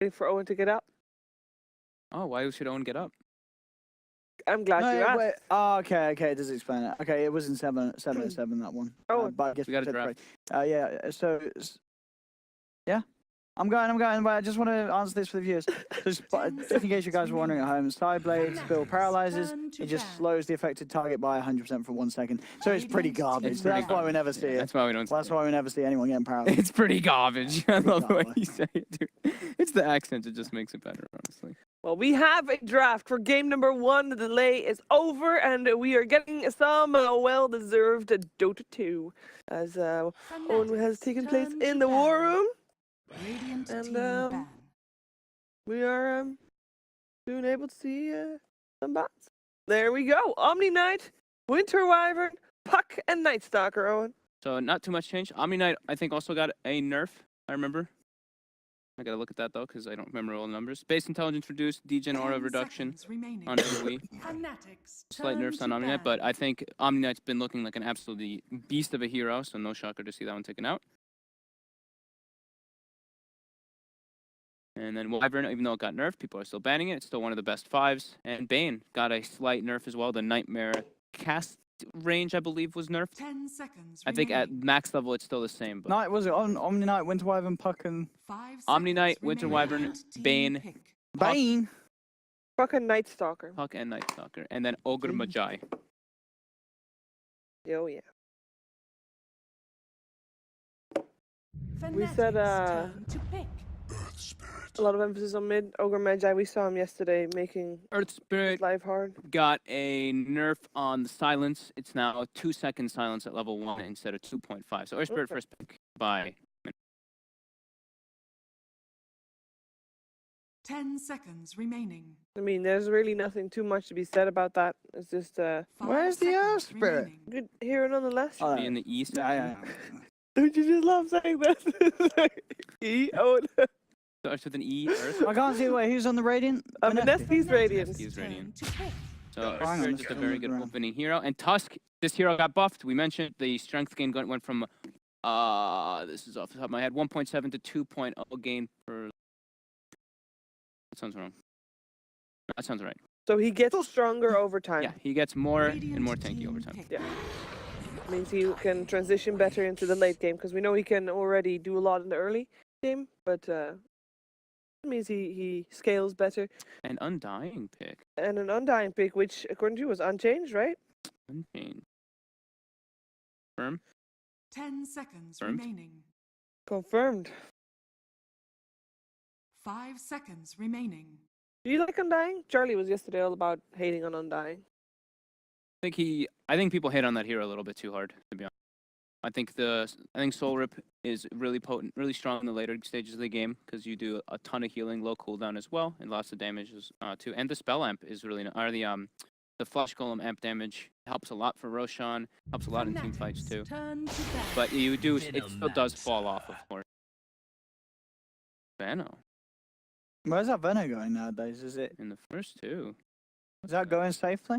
Waiting for Owen to get up. Oh, why should Owen get up? I'm glad you asked. Wait. Oh, okay, it does explain it. Okay, it was in 707 that one. Oh, but I guess we got a draft. Yeah, so yeah. I'm going, but I just want to answer this for the viewers. Just in case you guys were wondering at home, Psyblade spill paralyzes. It just slows the affected target by 100% for 1 second. So it's pretty garbage. That's why we never see it. That's why we don't. That's why we never see anyone getting paralyzed. It's pretty garbage. I love the way you say it, dude. It's the accent. It just makes it better, honestly. Well, we have a draft for game number 1. The delay is over, and we are getting some well-deserved Dota 2, as Owen has taken place in the war room. And we are soon able to see some bots. There we go. Omni Knight, Winter Wyvern, Puck, and Night Stalker, Owen. So not too much change. Omni Knight, I think, also got a nerf. I remember. I gotta look at that though, because I don't remember all the numbers. Base intelligence reduced, degen aura reduction on AoE. Slight nerfs on Omni Knight, but I think Omni Knight's been looking like an absolutely beast of a hero, so no shocker to see that one taken out. And then Wyvern, even though it got nerfed, people are still banning it. It's still one of the best 5s. And Bane got a slight nerf as well. The Nightmare cast range, I believe, was nerfed. 10 seconds I think at max level, it's still the same. But Night, was it on Omni Knight, Winter Wyvern, Puck, and... Omni Knight, Winter Wyvern, Bane, Bane? Puck and Night Stalker. Puck, and Night Stalker. And then Ogre Magi. Oh, yeah. We said a lot of emphasis on mid. Ogre Magi, we saw him yesterday making Earth Spirit life hard. got a nerf on the silence. It's now 2 second silence at level 1 instead of 2.5. So Earth Spirit first pick by 10 seconds remaining. I mean, there's really nothing too much to be said about that. It's just Where's the Earth Spirit? good hero nonetheless. be in the east. Yeah. Don't you just love saying that? Owen. Starts with an E. Earth. I can't see who's on the Radiant. Mineski's Radiant. He's Radiant. So Hang Earth on, Spirit let's is a go very look good around. opening hero. And Tusk, this hero got buffed. We mentioned the strength gain went from this is off the top of my head, 1.7 to 2.0 gain per. That sounds wrong. That sounds right. So he gets stronger over time. Yeah, he gets more and more tanky over time. Yeah. Means he can transition better into the late game, because we know he can already do a lot in the early game, but it means he scales better. An Undying pick. And an Undying pick, which according to you was unchanged, right? Unchanged. Firm. 10 seconds Confirmed. remaining. Confirmed. 5 seconds remaining. Do you like Undying? Charlie was yesterday all about hating on Undying. I think people hit on that hero a little bit too hard, to be honest. I think Soul Rip is really potent, really strong in the later stages of the game, because you do a ton of healing, low cooldown as well, and lots of damage too. And the spell amp is really, or the Flash Golem amp damage helps a lot for Roshan, helps a lot in team fights too. But it still does fall off, of course. Vano Where's that Venom going nowadays? Is in the first 2. that going safely?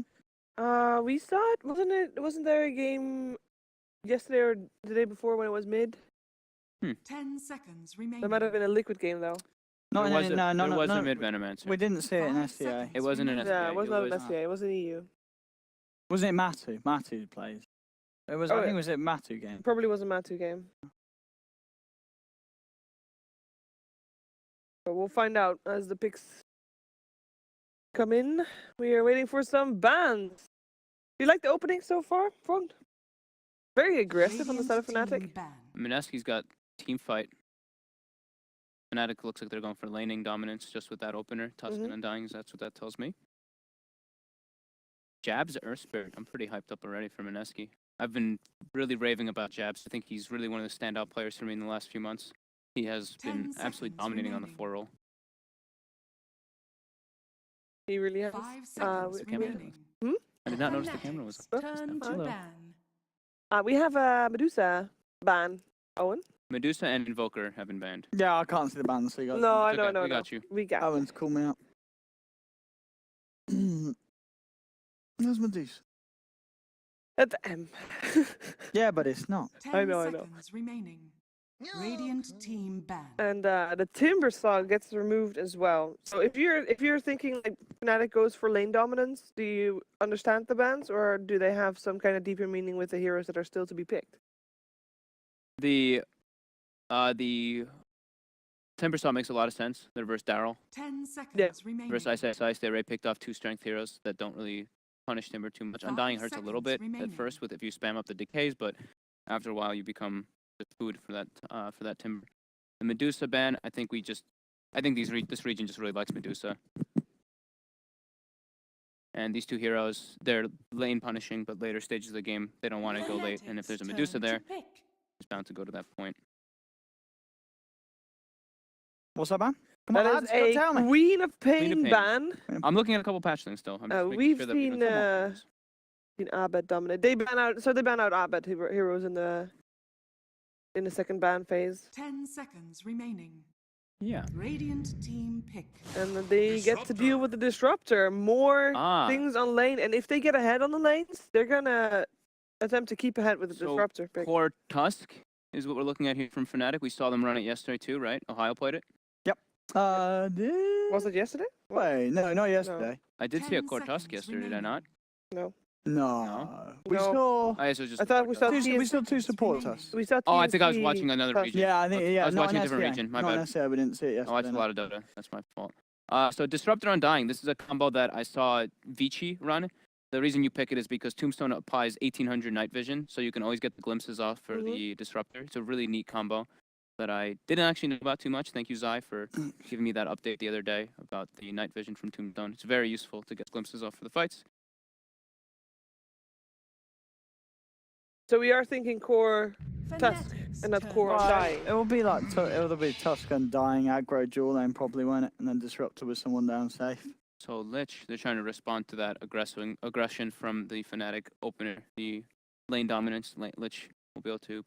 We saw it. Wasn't there a game yesterday or the day before when it was mid? 10 seconds remaining. There might have been a liquid game though. No, There was a no. mid Venom answer. We didn't see it in 5 SCA. seconds It wasn't an remaining. Yeah, it was not an was- SCA. It was an EU. Wasn't it Matu? Matu plays. It was. Oh, I think yeah. it was a Matu game. Probably was a Matu game. But we'll find out as the picks come in. We are waiting for some bans. Do you like the opening so far, Front? Very aggressive on the side of Radiant Fnatic. team ban. Mineski's got team fight. Fnatic looks like they're going for laning dominance just with that opener. Tusk and Undying, that's what that tells me. Jabs Earth Spirit. I'm pretty hyped up already for Mineski. I've been really raving about Jabs. I think he's really one of the standout players for me in the last few months. He has 10 been absolutely seconds dominating on the remaining. 4 roll. He really has. 5 seconds we- remaining. I did not notice the camera was up. Turn to Hello. ban. We have a Medusa ban. Owen? Medusa and Invoker have been banned. Yeah, I can't see the band, so you got. No, I It's know, okay, no, we no. got you. We got. Owen's call me up. Where's Medusa? At the M. Yeah, but it's not. 10 I know. seconds remaining. Radiant team ban. And the Timber Saw gets removed as well. So if you're thinking like Fnatic goes for lane dominance, do you understand the bans, or do they have some kind of deeper meaning with the heroes that are still to be picked? The Timber Saw makes a lot of sense. They're versus Daryl. 10 seconds remaining. Versus ISS, they already picked off 2 strength heroes that don't really punish Timber too much. 5 Undying hurts a little bit seconds remaining. at first with if you spam up the decays, but after a while you become the food for that Timber. The Medusa ban, I think this region just really likes Medusa. And these 2 heroes, they're lane punishing, but later stages of the game, they don't want to go late. And if there's a Medusa there, it's bound to go to that point. What's up, man? Come on, That lads, is go a tell me. Queen of Queen of Pain Pain. ban. I'm looking at a couple patch things still. I'm just making We've sure that we seen don't seen Abed dominate. They ban out Abed heroes in the second ban phase, 10 seconds remaining. Yeah. Radiant team pick. and then they get to deal with the disruptor. More things on lane, and if they get ahead on the lanes, they're gonna attempt to keep ahead with the disruptor pick. Core Tusk is what we're looking at here from Fnatic. We saw them run it yesterday too, right? Ohio played it. Was it yesterday? Wait, no, not yesterday. I did see 10 a Core Tusk seconds yesterday, did I not? No. No. We No. saw. I guess it was just I thought we saw We saw 2 supports remaining. us. We saw. Oh, I think I was TNC watching another Tusk. region. Yeah, I think I was not watching a an different SCA. region. My Not an bad. SCA, we didn't see it yesterday. I watched a no. lot of Dota. That's my fault. So Disruptor Undying. This is a combo that I saw Vici run. The reason you pick it is because Tombstone applies 1800 night vision, so you can always get the glimpses off for the Disruptor. It's a really neat combo that I didn't actually know about too much. Thank you, Zai, for giving me that update the other day about the night vision from Tombstone. It's very useful to get glimpses off for the fights. So we are thinking core Tusk and not core Undying. It will be like it'll be Tusk Undying, aggro dual lane probably, won't it? And then Disruptor with someone down safe. So Lich, they're trying to respond to that aggression from the Fnatic opener, the lane dominance. Lich will be able to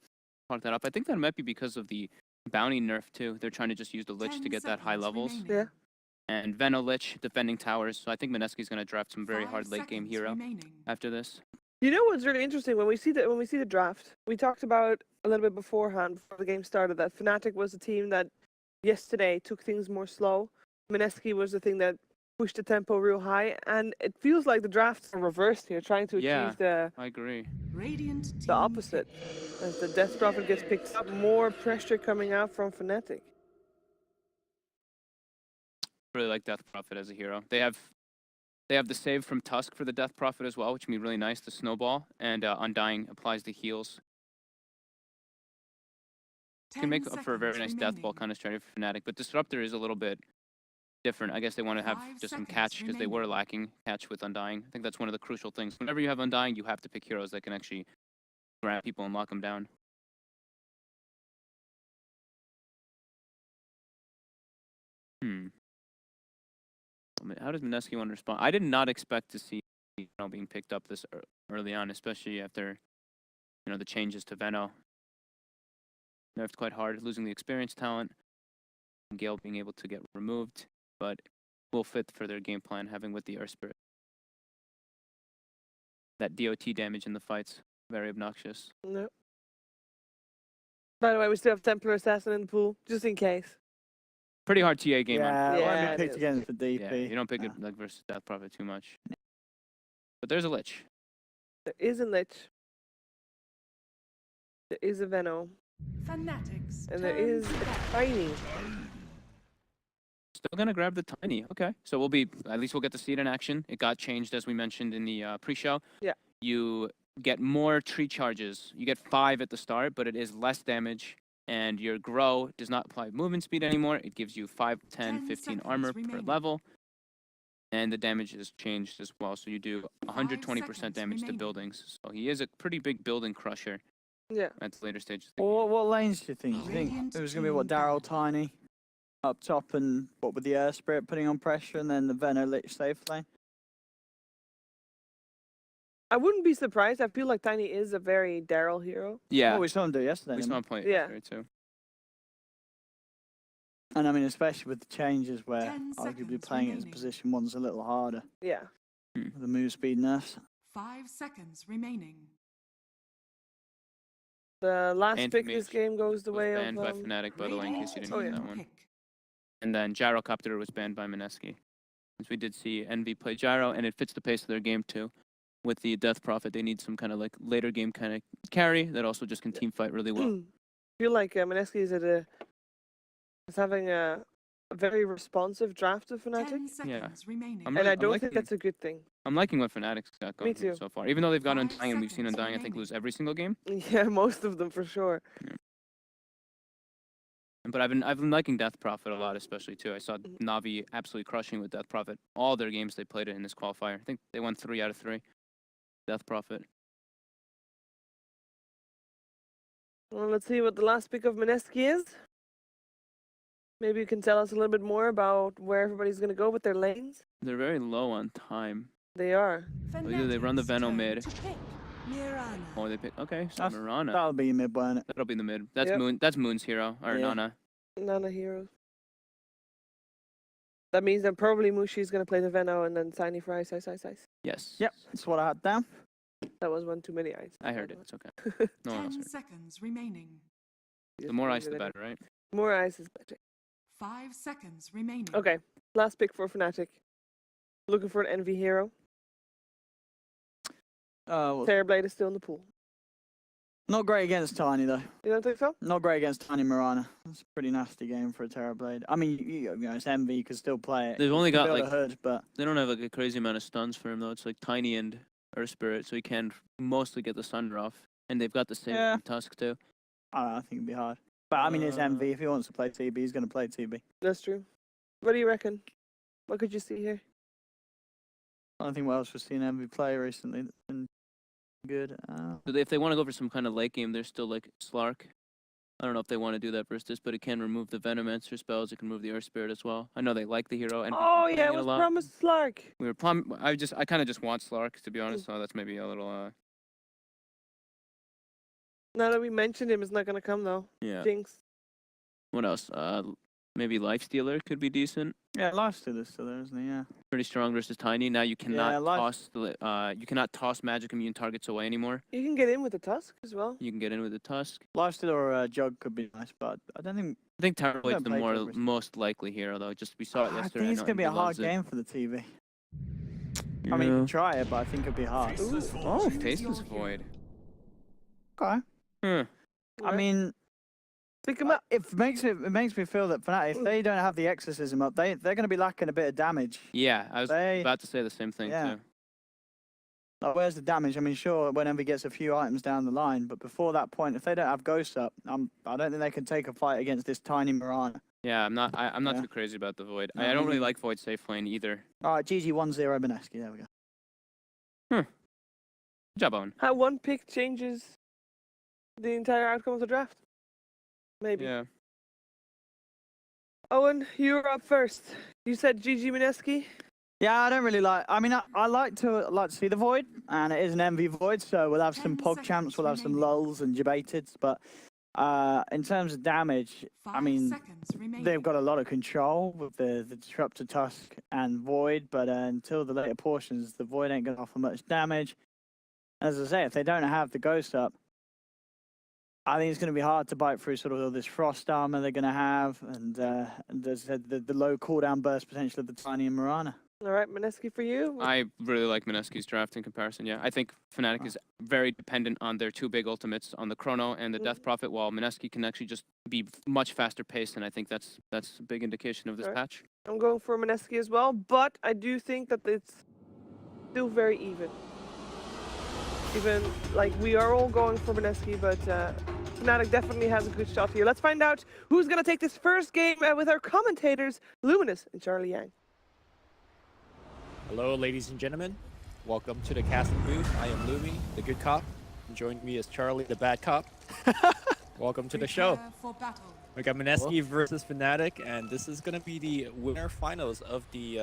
park that up. I think that might be because of the bounty nerf too. They're trying to just use the Lich to get that high levels. Yeah. And Veno Lich defending towers. So I think Mineski's going to draft some very hard late game hero after this. You know what's really interesting when we see the draft, we talked about a little bit beforehand before the game started that Fnatic was the team that yesterday took things more slow. Mineski was the thing that pushed the tempo real high, and it feels like the drafts are reversed here, trying to achieve I agree. the opposite. As the Death Prophet gets picked up, more pressure coming out from Fnatic. Really like Death Prophet as a hero. They have the save from Tusk for the Death Prophet as well, which can be really nice, the snowball, and Undying applies the heals. You can make up for a very nice Death Ball kind of strategy for Fnatic, but Disruptor is a little bit different. I guess they want to have just some catch because they were lacking catch with Undying. I think that's one of the crucial things. Whenever you have Undying, you have to pick heroes that can actually grab people and lock them down. How does Mineski want to respond? I did not expect to see Veno being picked up this early on, especially after the changes to Veno. Nerfed quite hard, losing the experience talent, and Gale being able to get removed, but will fit for their game plan, having with the Earth Spirit. That DOT damage in the fights, very obnoxious. No. By the way, we still have Templar Assassin in the pool, just in case. Pretty hard TA game. Yeah, Yeah, won't it be picked is. against the DP. Yeah, you don't pick it like versus Death Prophet too much. But there's a Lich. There is a Lich. There is a Veno. Fanatics. And there is a Tiny. Still gonna grab the Tiny. Okay, so at least we'll get to see it in action. It got changed as we mentioned in the pre-show. Yeah. You get more tree charges. You get 5 at the start, but it is less damage. And your grow does not apply movement speed anymore. It gives you 5, 10, 15 armor per level. And the damage is changed as well. So you do 120% damage to buildings. So he is a pretty big building crusher. Yeah. At the later stages. What lanes do you think? Do you think it was going to be Daryl Tiny up top and what with the Air Spirit putting on pressure and then the Veno Lich safe lane? I wouldn't be surprised. I feel like Tiny is a very Daryl hero. Yeah. Well, we saw him do it yesterday. We saw him play it yesterday too. And I mean, especially with the changes where 10 arguably seconds playing it as remaining. position 1's a little harder. Yeah. With the move speed nerfs. 5 seconds remaining. The last And pick Mage this game goes the was way banned of by Fnatic, by the way, in case you didn't Oh, know yeah. that one. And then Gyrocopter was banned by Mineski. Since we did see Envy play Gyro, and it fits the pace of their game too. With the Death Prophet, they need some kind of like later game kind of carry that also just can team fight really well. I feel like Mineski is having a very responsive draft of Fnatic. 10 seconds remaining. And I don't think that's a good thing. I'm liking what Fnatic's got going too. so far. Even though they've got 5 Undying, and we've seen seconds Undying, I think, remaining. lose every single game. Yeah, most of them for sure. But I've been liking Death Prophet a lot, especially too. I saw Navi absolutely crushing with Death Prophet. All their games they played it in this qualifier. I think they won 3 out of 3. Death Prophet. Well, let's see what the last pick of Mineski is. Maybe you can tell us a little bit more about where everybody's going to go with their lanes. They're very low on time. They are. So either they run the Venom Turn mid, to pick Mirana. or they pick. Okay, so That's- Mirana. That'll be mid, won't it? That'll be the mid. That's Yep. Moon. That's Moon's hero or Yeah. Nana. Nana heroes. That means that probably Mushi's going to play the Veno and then Tiny for ice. Yes. Yep, that's what I had down. That was one too many ice. I heard it. It's okay. No one else 10 heard it. seconds remaining. The more ice, the better, right? More ice is better. 5 seconds remaining. Okay, last pick for Fnatic. Looking for an Envy hero. Terrorblade is still in the pool. Not great against Tiny, though. You don't think so? Not great against Tiny Mirana. It's a pretty nasty game for a Terrorblade. I mean, you know, it's Envy, you can still play it. They've only You can got build like a hood, but they don't have like a crazy amount of stuns for him though. It's like Tiny and Earth Spirit, so he can mostly get the Sunder off. And they've got the same Yeah. Tusk too. I don't know, I think it'd be hard. But I mean, it's Envy. If he wants to play TB, he's going to play TB. That's true. What do you reckon? What could you see here? I don't think what else we've seen Envy play recently that's been good. But if they want to go for some kind of late game, there's still like Slark. I don't know if they want to do that versus this, but it can remove the Venomancer spells. It can remove the Earth Spirit as well. I know they like the hero. And Oh playing yeah, it a was lot. promised Slark. We were I kind of just want Slark to be honest. So that's maybe a little Now that we mentioned him, it's not gonna come though. yeah. Jinx. What else? Maybe Lifestealer could be decent. Yeah, Lifestealer's still there, isn't he? Yeah. Pretty strong versus Tiny. Now you cannot Life- toss you cannot toss magic immune targets away anymore. You can get in with the Tusk as well. You can get in with the Tusk. Lifestealer or Jug could be nice, but I don't think. I think Terrorblade's the play more Jug recently. most likely hero though. Just we saw it I yesterday. think it's and going to be a he hard loves it. game for the TV. I mean, you can try it, but I think it'll be hard. Oh, Faceless Void. Okay. Huh. I mean, Pick him up. it makes me feel that Fnatic, if they don't have the exorcism up, they're going to be lacking a bit of damage. Yeah, I was They- about to say the same thing Yeah. too. Like, where's the damage? I mean, sure, when Envy gets a few items down the line, but before that point, if they don't have Ghost up, I don't think they can take a fight against this tiny Mirana. Yeah, I'm not Yeah. too crazy about the Void. No, I don't me really neither. like Void safe lane either. All right, GG 1-0 Mineski. There we go. Good job, Owen. How one pick changes the entire outcome of the draft. Maybe. Yeah. Owen, you're up first. You said GG Mineski. Yeah, I don't really like. I mean, I like to see the Void, and it is an Envy Void, so we'll have some 10 pog champs, seconds we'll have some remaining. lulls and debateds, but in terms of damage, 5 mean, seconds remaining. they've got a lot of control with the Disruptor Tusk and Void, but until the later portions, the Void ain't going to offer much damage. As I say, if they don't have the Ghost up, I think it's going to be hard to bite through sort of all this Frost armor they're going to have, and as I said, the low cooldown burst potential of the Tiny and Mirana. All right, Mineski for you. I really like Mineski's draft in comparison. Yeah, I think Fnatic is very dependent on their two big ultimates, on the Chrono and the Death Prophet, while Mineski can actually just be much faster paced, and I think that's a big indication of this Alright. patch. I'm going for Mineski as well, but I do think that it's still very even. Even, like, we are all going for Mineski, but Fnatic definitely has a good shot here. Let's find out who's going to take this first game with our commentators, Luminous and Charlie Yang. Hello, ladies and gentlemen. Welcome to the casting booth. I am Lumi, the good cop. And joining me is Charlie, the bad cop. Welcome to the show. Prepare for battle. We got Mineski versus Fnatic, and this is going to be the winner finals of the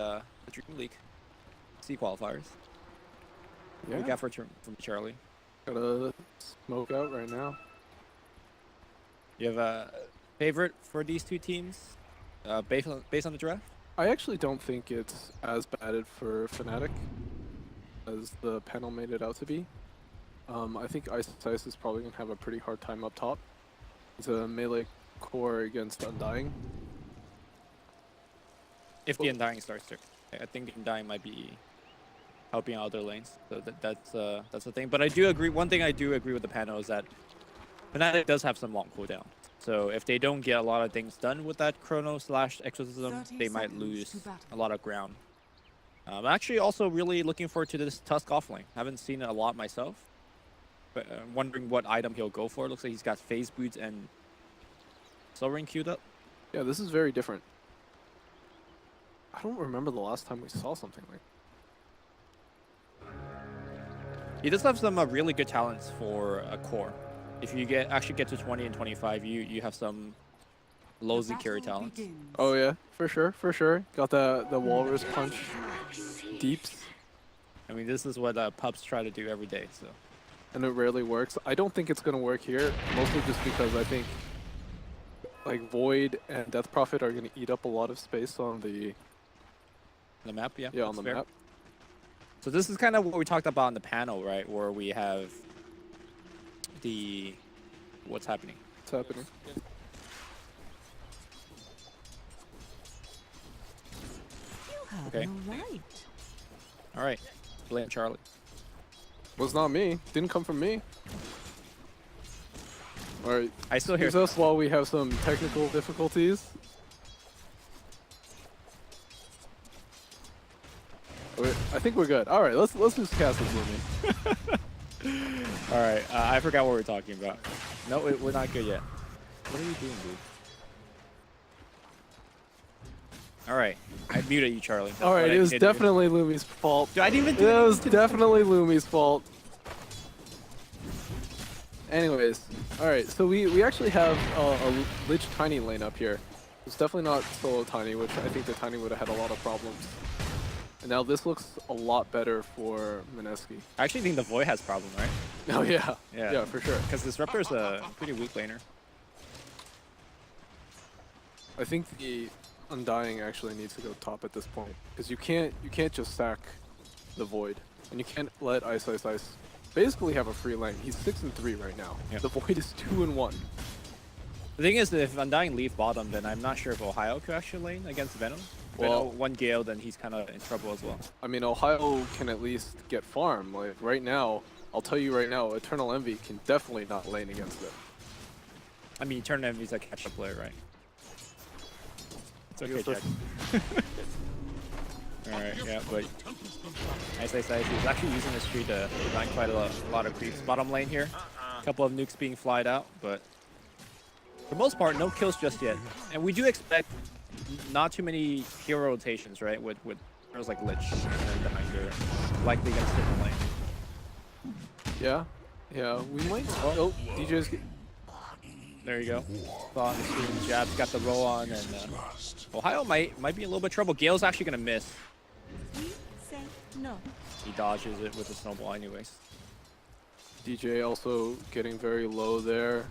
DreamLeague C qualifiers. What we got from Charlie? Got a smoke out right now. You have a favorite for these two teams based on the draft? I actually don't think it's as bad for Fnatic as the panel made it out to be. I think Ice is probably going to have a pretty hard time up top. It's a melee core against Undying. If the Undying starts to, I think the Undying might be helping out other lanes. So that's the thing. But I do agree. One thing I do agree with the panel is that Fnatic does have some long cooldown. So if they don't get a lot of things done with that Chrono / Exorcism, they might lose a lot of ground. I'm actually also really looking forward to this Tusk offlane. Haven't seen it a lot myself, but I'm wondering what item he'll go for. Looks like he's got phase boots and Soul Ring queued up. Yeah, this is very different. I don't remember the last time we saw something like. He does have some really good talents for a core. If you actually get to 20 and 25, you have some low Z carry talents. Oh yeah, for sure. Got the walrus punch deeps. I mean, this is what pups try to do every day. So, And it rarely works. I don't think it's gonna work here, mostly just because I think like Void and Death Prophet are gonna eat up a lot of space on the map, yeah. on the fair. map. So this is kind of what we talked about in the panel, right? Where we have the what's happening. What's happening? Okay. All right. Blame Charlie. Was not me. Didn't come from me. All right. I still hear. Excuse us while we have some technical difficulties. Wait, I think we're good. All right, let's just cast this Lumi. All right. I forgot what we were talking about. No, we're not good yet. What are you doing, dude? All right. I muted you, Charlie. All right, it was definitely Lumi's fault. Dude, I didn't even do It was anything. definitely Lumi's fault. Anyways, all right, so we actually have a Lich Tiny lane up here. It's definitely not solo Tiny, which I think the Tiny would have had a lot of problems. And now this looks a lot better for Mineski. I actually think the Void has problem, right? Oh yeah, Yeah. yeah, for sure. Because Disruptor is a pretty weak laner. I think the Undying actually needs to go top at this point because you can't just sack the Void, and you can't let Ice basically have a free lane. He's 6-3 right now. Yep. The Void is 2-1. The thing is that if Undying leave bottom, then I'm not sure if Ohio could actually lane against Venom. Well- Venom, one Gale, then he's kind of in trouble as well. I mean, Ohio can at least get farm. Like right now, I'll tell you right now, Eternal Envy can definitely not lane against it. I mean, Eternal Envy's a catch-up player, right? It's okay, guess Jack. Alright, yeah, but Ice is actually using this tree to line quite a lot of creeps. Bottom lane here, a couple of nukes being flied out, but for the most part, no kills just yet. And we do expect not too many hero rotations, right? With heroes like Lich and behind her, likely against different lane. Yeah, we might. Oh, DJ's. There you go. Saw on the screen, Jab's got the roll on, and Ohio might be in a little bit of trouble. Gale's actually gonna miss. No. He dodges it with the snowball anyways. DJ also getting very low there.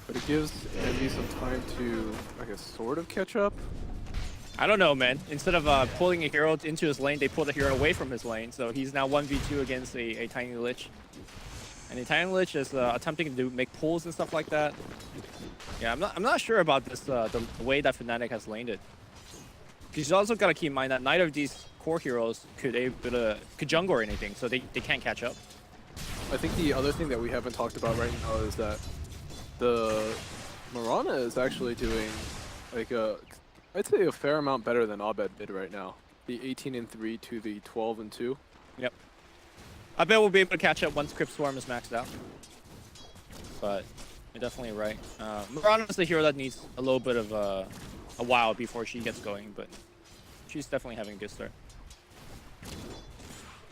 But it gives Envy some time to, I guess, sort of catch up. I don't know, man. Instead of pulling a hero into his lane, they pulled the hero away from his lane. So he's now 1v2 against a Tiny Lich. And the Tiny Lich is attempting to make pulls and stuff like that. Yeah, I'm not sure about this the way that Fnatic has laned it. Because you also got to keep in mind that neither of these core heroes could jungle or anything, so they can't catch up. I think the other thing that we haven't talked about right now is that the Mirana is actually doing like I'd say a fair amount better than Abed did right now. The 18-3 to the 12-2. Yep. I bet we'll be able to catch up once Crypt Swarm is maxed out. But you're definitely right. Mirana is the hero that needs a little bit of a while before she gets going, but she's definitely having a good start.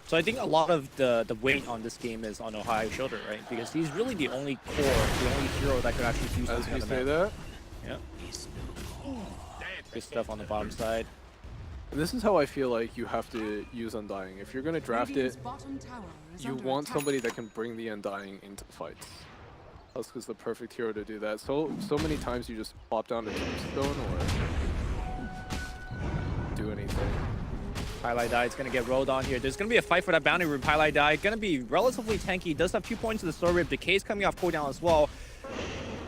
So I think a lot of the weight on this game is on Ohio's shoulder, right? Because he's really the only core, the only hero that could actually do As something we on the say map. that. Yeah. Good stuff on the bottom side. And this is how I feel like you have to use Undying. If you're going to draft it, Radiant's bottom tower is you under want attack. somebody that can bring the Undying into fights. Tusk is the perfect hero to do that. So many times you just pop down to Tombstone or do anything. Highlight Die is going to get rolled on here. There's going to be a fight for that bounty room. Highlight Die going to be relatively tanky. Does have 2 points to the Soul Rip. Decay's coming off cooldown as well.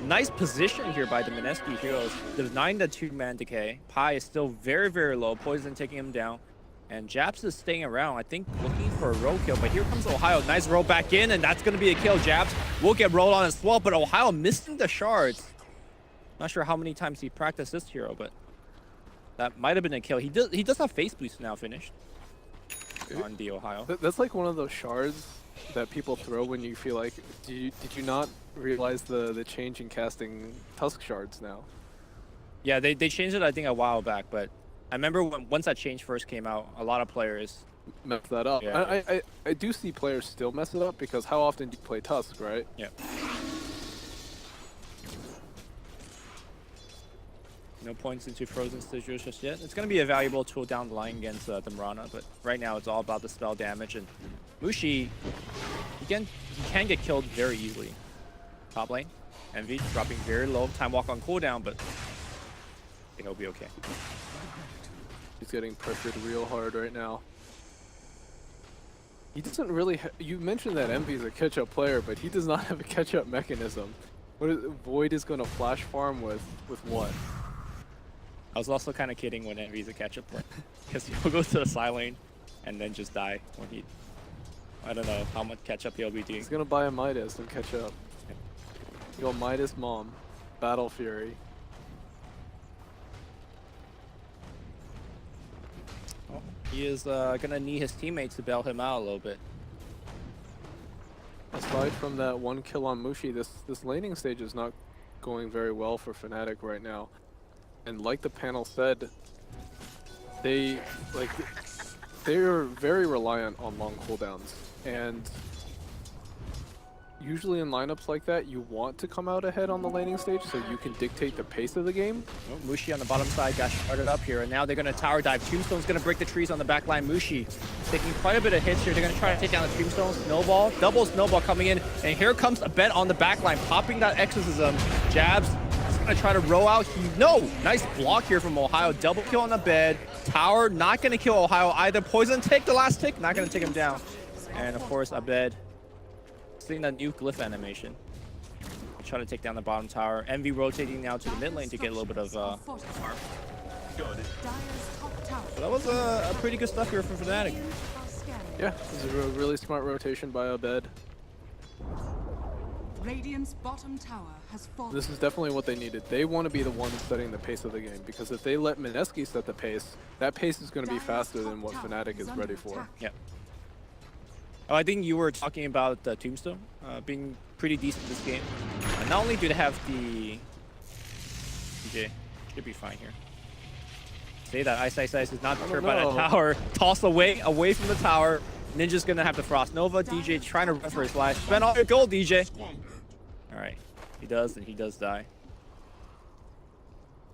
Nice position here by the Mineski heroes. There's 9 to 2 man Decay. Pi is still very, very low. Poison taking him down. And Jabs is staying around, I think, looking for a roll kill. But here comes Ohio. Nice roll back in, and that's going to be a kill. Jabs will get rolled on as well, but Ohio missing the shards. Not sure how many times he practiced this hero, but that might have been a kill. He does have face boost now finished on the Ohio. That's like one of those shards that people throw when you feel like, did you not realize the change in casting Tusk shards now? Yeah, they changed it, I think, a while back, but I remember once that change first came out, a lot of players mess that up. Yeah. I do see players still mess it up because how often do you play Tusk, right? Yeah. No points into Frozen Sigils just yet. It's going to be a valuable tool down the line against the Mirana, but right now it's all about the spell damage. And Mushi, he can get killed very easily. Top lane, Envy dropping very low. Time walk on cooldown, but I think he'll be okay. He's getting pressured real hard right now. He doesn't really. You mentioned that Envy is a catch-up player, but he does not have a catch-up mechanism. Void is going to flash farm with what? I was also kind of kidding when Envy's a catch-up player, because he'll go to the side lane and then just die when he. I don't know how much catch-up he'll be doing. He's going to buy a Midas and catch up. Go Midas Mom, Battle Fury. Oh, he is going to need his teammates to bail him out a little bit. Aside from that 1 kill on Mushi, this laning stage is not going very well for Fnatic right now. And like the panel said, they're very reliant on long cooldowns. And usually in lineups like that, you want to come out ahead on the laning stage so you can dictate the pace of the game. Oh, Mushi on the bottom side got started up here, and now they're going to tower dive. Tombstone's going to break the trees on the back line. Mushi taking quite a bit of hits here. They're going to try to take down the Tombstone. Snowball, double Snowball coming in, and here comes a bet on the back line, popping that Exorcism. Jabs is going to try to roll out. No! Nice block here from Ohio. Double kill on the bed. Tower not going to kill Ohio either. Poison take the last tick, not going to take him down. And of course, Abed seeing that new glyph animation. Try to take down the bottom tower. Envy rotating now to the mid lane to get a little bit of farm. So that was a pretty good stuff here from Fnatic. Yeah, this is a really smart rotation by Abed. Radiant's bottom tower has fallen. This is definitely what they needed. They want to be the ones setting the pace of the game, because if they let Mineski set the pace, that pace is going to be faster than what Fnatic is ready for. Yeah. Oh, I think you were talking about the Tombstone being pretty decent this game. Not only do they have the DJ, should be fine here. Say that Ice is not deterred by that tower. Toss away from the tower. Ninja's gonna have to Frost Nova. DJ trying to run for his life. Spend all your gold, DJ. All right, he does, and he does die.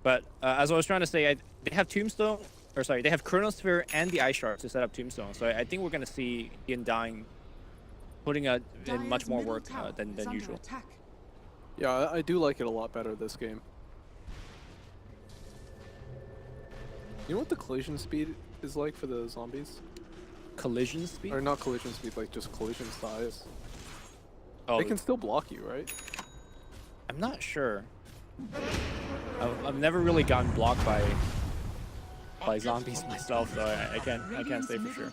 But as I was trying to say, they have Tombstone. Or sorry, they have Chronosphere and the Ice Shards to set up Tombstone. So I think we're going to see Ian dying, putting in much more work than usual. Yeah, I do like it a lot better this game. You know what the collision speed is like for the zombies? Collision speed? Or not collision speed, like just collision size. Oh, they can still block you, right? I'm not sure. I've never really gotten blocked by zombies myself, so I can't say for sure.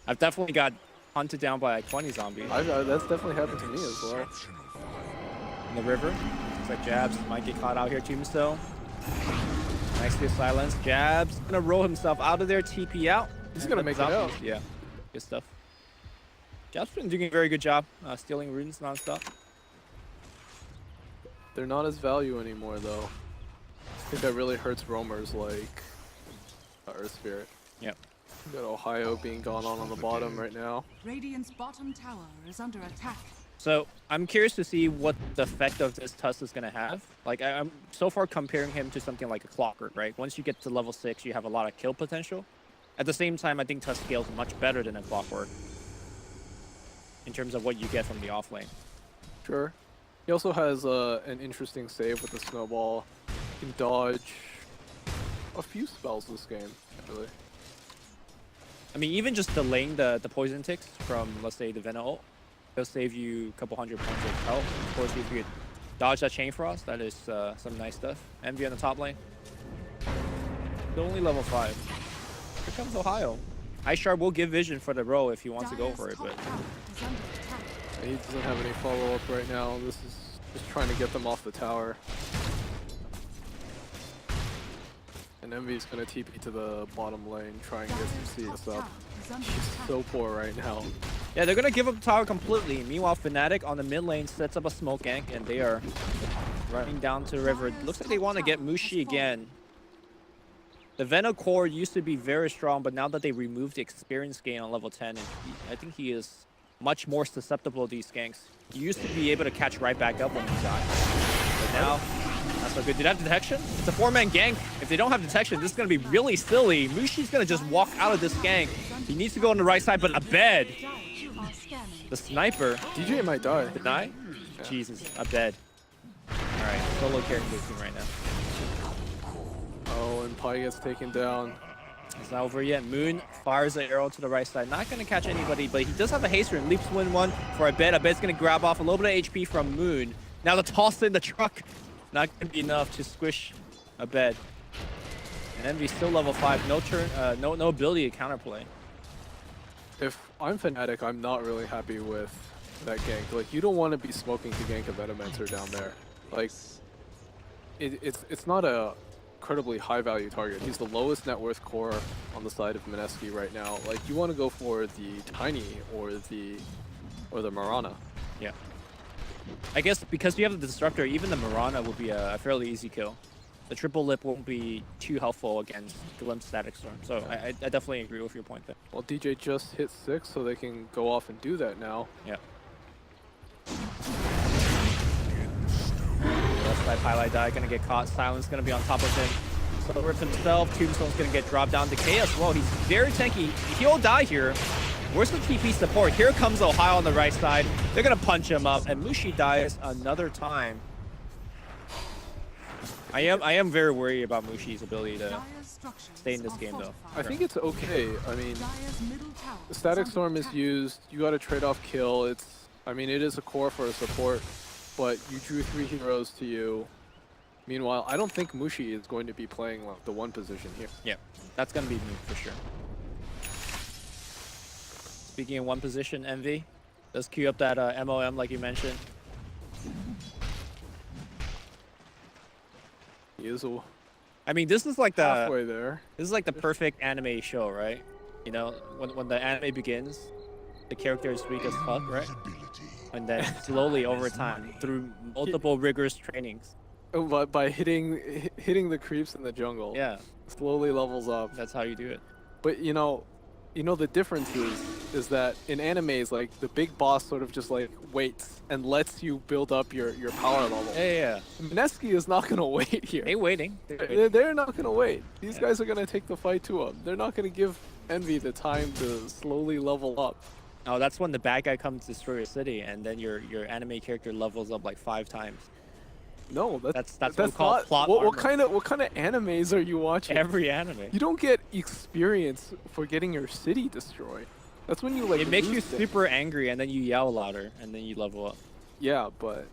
I've definitely got hunted down by like 20 zombies. That's definitely happened to me as well. In the river, looks like Jabs might get caught out here. Tombstone, nice to silence. Jabs gonna roll himself out of there. TP out. He's gonna make it out. Yeah, good stuff. Jabs been doing a very good job stealing runes nonstop. They're not as value anymore though. I think that really hurts roamers like Earth Spirit. Yep. We got Ohio being gone on the bottom right now. Radiant's bottom tower is under attack. So I'm curious to see what the effect of this Tusk is going to have. Like I'm so far comparing him to something like a Clockwork, right? Once you get to level 6, you have a lot of kill potential. At the same time, I think Tusk scales much better than a Clockwork in terms of what you get from the offlane. Sure. He also has an interesting save with the snowball. He can dodge a few spells this game, actually. I mean, even just delaying the poison ticks from, let's say, the Venom ult, it'll save you a couple hundred points of health. Of course, if you could dodge that Chain Frost, that is some nice stuff. Envy on the top lane. Still only level 5. Here comes Ohio. Ice Shard will give vision for the row if he wants to go for it, but He doesn't have any follow-up right now. This is just trying to get them off the tower. And Envy's gonna TP to the bottom lane, try and get some CS up. She's so poor right now. yeah, they're gonna give up the tower completely. Meanwhile, Fnatic on the mid lane sets up a smoke gank, and they are running down to the river. Looks like they want to get Mushi again. The Venom core used to be very strong, but now that they removed the experience gain on level 10, and I think he is much more susceptible to these ganks. He used to be able to catch right back up when he died. But now, not so good. Did they have detection? It's a 4-man gank. If they don't have detection, this is going to be really silly. Mushi's going to just walk out of this gank. He needs to go on the right side, but a bed. The sniper. DJ might die. Deny? Yeah. Jesus, a bed. Alright, solo carrying this team right now. Oh, and Pi gets taken down. It's not over yet. Moon fires the arrow to the right side. Not going to catch anybody, but he does have a haste ring. Leaps win one for a bed. A bed's going to grab off a little bit of HP from Moon. Now the toss in the truck. Not going to be enough to squish a bed. And Envy's still level 5. No turn, no ability to counterplay. If I'm Fnatic, I'm not really happy with that gank. Like, you don't want to be smoking to gank a Venomancer down there. Like, it's not a incredibly high value target. He's the lowest net worth core on the side of Mineski right now. Like, you want to go for the Tiny or the Marana. Yeah. I guess because you have the Disruptor, even the Marana will be a fairly easy kill. The triple lip won't be too helpful against Glimpse Static Storm. So I definitely agree with your point there. Well, DJ just hit 6, so they can go off and do that now. Yeah. Left side highlight die, gonna get caught. Silence gonna be on top of him. So Rip himself, Tombstone's gonna get dropped down. Decay as well. He's very tanky. He'll die here. Where's the TP support? Here comes Ohio on the right side. They're gonna punch him up, and Mushi dies another time. I am very worried about Mushi's ability to stay in this game, though. I think it's okay. I mean, the Static Storm is used. You got to trade off kill. I mean, it is a core for a support, but you drew 3 heroes to you. Meanwhile, I don't think Mushi is going to be playing like the 1 position here. Yeah, that's gonna be me for sure. Speaking of 1 position, Envy, let's queue up that MOM like you mentioned. He is I mean, this is like halfway there. This is like the perfect anime show, right? You know, when the anime begins, the character is weak as fuck, right? And then slowly over time, through multiple rigorous trainings. But by hitting the creeps in the jungle, Yeah, slowly levels up. that's how you do it. But you know the difference is that in animes, like, the big boss sort of just like waits and lets you build up your power level. Yeah. Mineski is not gonna wait here. They waiting. They're waiting. They're not gonna wait. These Yeah. guys are gonna take the fight to him. They're not gonna give Envy the time to slowly level up. Oh, that's when the bad guy comes to destroy your city, and then your anime character levels up like 5 times. No, That's what we call not, plot what armor. kind of animes are you watching? Every anime. You don't get experience for getting your city destroyed. That's when you like. It makes you lose things. super angry, and then you yell louder, and then you level up. Yeah, but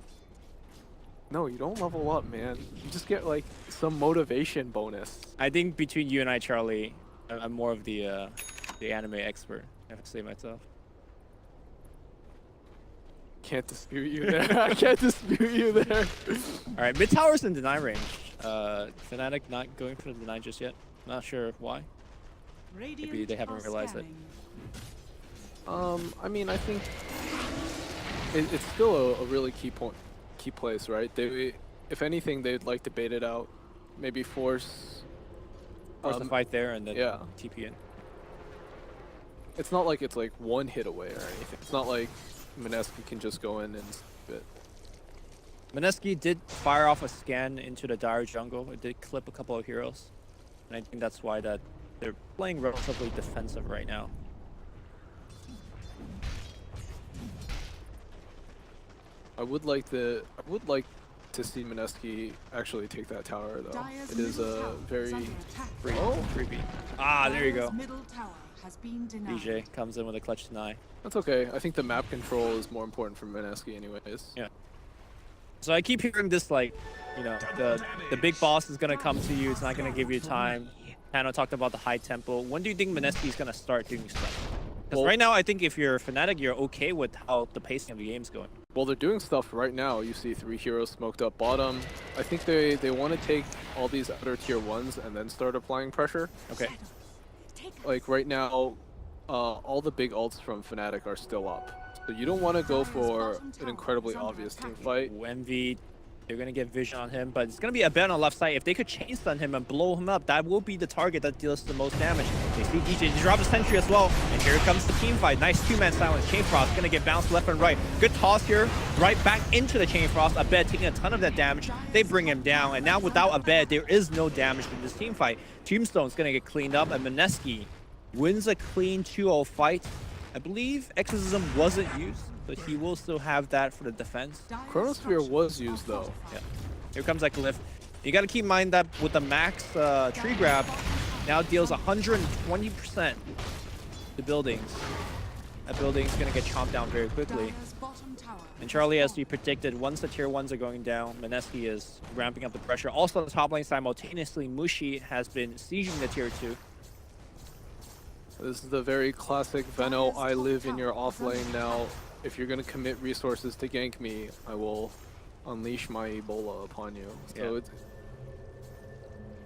no, you don't level up, man. You just get like some motivation bonus. I think between you and I, Charlie, I'm more of the anime expert. I have to say myself. Can't dispute you there. I can't dispute you there. All right, mid tower's in deny range. Fnatic not going for the deny just yet. Not sure why. Maybe they haven't realized it. I mean, I think it's still a really key place, right? If anything, they'd like to bait it out, maybe force the fight there and then yeah. TP in. It's not like it's like 1 hit away or anything. It's not like Mineski can just go in and spit. Mineski did fire off a scan into the dire jungle. It did clip a couple of heroes, and I think that's why that they're playing relatively defensive right now. I would like to see Mineski actually take that tower, though. It is a very Creepy. Ah, there you go. has been denied. DJ comes in with a clutch deny. That's okay. I think the map control is more important for Mineski anyways. Yeah. So I keep hearing this, like, you know, the big boss is gonna come to you. It's not gonna give you time. Hannah talked about the high tempo. When do you think Mineski is gonna start doing stuff? Because right now, I think if you're Fnatic, you're okay with how the pacing of the game's going. Well, they're doing stuff right now. You see 3 heroes smoked up bottom. I think they want to take all these other tier 1s and then start applying pressure. Okay. Like right now, all the big ults from Fnatic are still up. So you don't want to go for an incredibly obvious team fight. Envy, they're going to get vision on him, but it's going to be a bet on the left side. If they could chain stun him and blow him up, that will be the target that deals the most damage. They see DJ, they drop a sentry as well, and here comes the team fight. Nice 2-man silence. Chain Frost going to get bounced left and right. Good toss here, right back into the Chain Frost. Abed taking a ton of that damage. They bring him down, and now without Abed, there is no damage in this team fight. Tombstone's going to get cleaned up, and Mineski wins a clean 2-0 fight. I believe Exorcism wasn't used, but he will still have that for the defense. Chronosphere was used though. Yeah. Here comes that Glyph. You got to keep in mind that with the max tree grab, now deals 120% to buildings. That building's going to get chomped down very quickly. And Charlie, as we predicted, once the tier 1s are going down, Mineski is ramping up the pressure. Also on the top lane simultaneously, Mushi has been sieging the tier 2. This is the very classic Veno, I live in your off lane now. If you're going to commit resources to gank me, I will unleash my Ebola upon you. So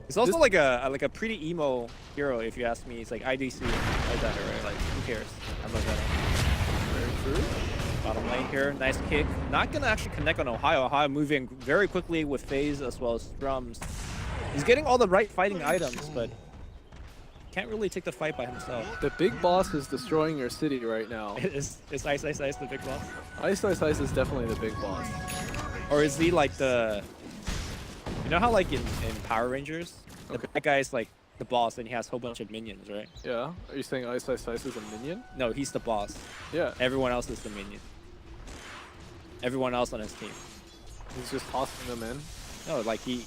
it's also like a pretty emo hero, if you ask me. It's like IDC, like that, right? Like, who cares? I'm a Veno. Very true. Bottom lane here, nice kick. Not going to actually connect on Ohio. Ohio moving very quickly with FaZe as well as Strums. He's getting all the right fighting items, but can't really take the fight by himself. The big boss is destroying your city right now. Is Ice Ice Ice the big boss? Ice Ice Ice is definitely the big boss. Or is he like the... You know how like in Power Rangers, the bad guy's like the boss and he has a whole bunch of minions, right? Yeah? Are you saying Ice Ice Ice is a minion? No, he's the boss. Yeah. Everyone else is the minion. Everyone else on his team. He's just tossing them in? No, like he's